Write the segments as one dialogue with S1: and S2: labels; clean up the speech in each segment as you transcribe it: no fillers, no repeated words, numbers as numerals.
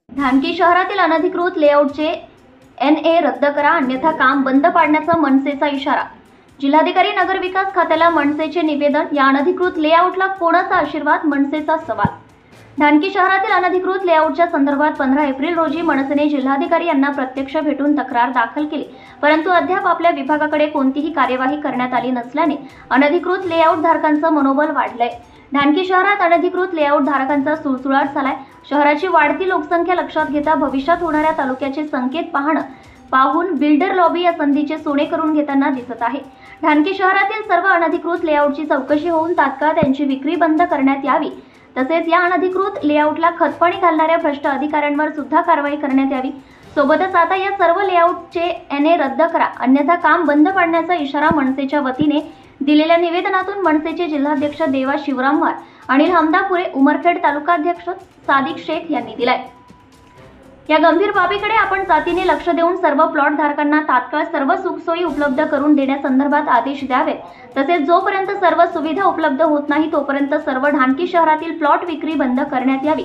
S1: ढानकी शहरातील अनधिकृत लेआउटचे NA रद्द करा, अन्यथा काम बंद पाडण्याचा मनसेचा इशारा। जिल्हाधिकारी नगरविकास खात्याला मनसेचे निवेदन। या अनधिकृत लेआउटला कोणाचा आशीर्वाद, मनसेचा सवाल। ढानकी शहरातील अनधिकृत लेआउटच्या संदर्भात 15 एप्रिल रोजी मनसेने जिल्हाधिकारी यांना प्रत्यक्ष भेटून तक्रार दाखल केली, परंतु अद्याप आपल्या विभागाकडे कोणतीही कार्यवाही करण्यात आली नसल्याने अनधिकृत लेआउट धारकांचं मनोबल वाढलंय। ढानकी शहरात अनधिकृत लेआउट धारकांचा सुळसुळाट झालाय। शहराची वाढती लोकसंख्या लक्षात घेता भविष्यात होणाऱ्या तालुक्याचे संकेत पाहून बिल्डर लॉबी या संधीचे सोने करून घेताना दिसत आहे। ढानकी शहरातील सर्व अनधिकृत लेआउटची चौकशी होऊन तात्काळ त्यांची विक्री बंद करण्यात यावी, तसेच या अनधिकृत लेआउटला खतपाणी घालणाऱ्या भ्रष्ट अधिकाऱ्यांवर सुद्धा कारवाई करण्यात यावी। सोबतच आता या सर्व लेआउटचे NA रद्द करा, अन्यथा काम बंद पाडण्याचा इशारा मनसेच्या वतीने दिलेल्या निवेदनातून मनसेचे जिल्हाध्यक्ष देवा शिवरामवार, अनिल हमदापुरे, उमरखेड तालुकाध्यक्ष सादिक शेख यांनी दिलाय। या गंभीर बाबीकडे आपण जातीने लक्ष देऊन सर्व प्लॉट धारकांना तात्काळ सर्व सुखसोयी उपलब्ध करून देण्यासंदर्भात आदेश द्यावेत, तसेच जोपर्यंत सर्व सुविधा उपलब्ध होत नाही तोपर्यंत सर्व ढानकी शहरातील प्लॉट विक्री बंद करण्यात यावी।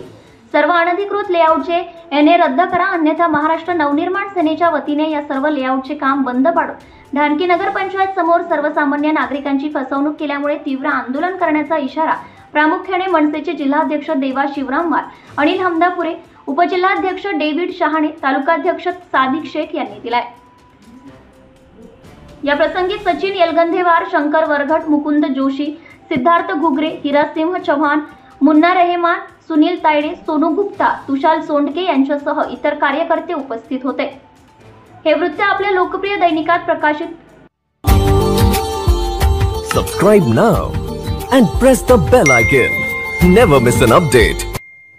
S1: सर्व अनधिकृत लेआउटचे NA रद्द करा, अन्यथा महाराष्ट्र नवनिर्माण सेनेच्या वतीने या सर्व लेआउटचे काम बंद पाडू। ढानकी नगरपंचायत समोर सर्वसामान्य नागरिकांची फसवणूक केल्यामुळे तीव्र आंदोलन करण्याचा इशारा प्रामुख्याने मनसेचे जिल्हाध्यक्ष देवा शिवरामवार, अनिल हमदापुरे, उपजिल्हाध्यक्ष डेव्हिड शहाणे, तालुकाध्यक्ष सादिक शेख यांनी दिलाय। या प्रसंगी सचिन येलगंधेवार, शंकर वरघट, मुकुंद जोशी, सिद्धार्थ घुगरे, हिरासिंह चव्हाण, मुन्ना रहेमान, सुनील तायडे, सोनू गुप्ता, तुषार सोंडके यांच्यासह इतर कार्यकर्ते उपस्थित होते। हे वृत्त आपल्या लोकप्रिय दैनिकात प्रकाशित।
S2: Subscribe now and press the bell icon. Never miss an update.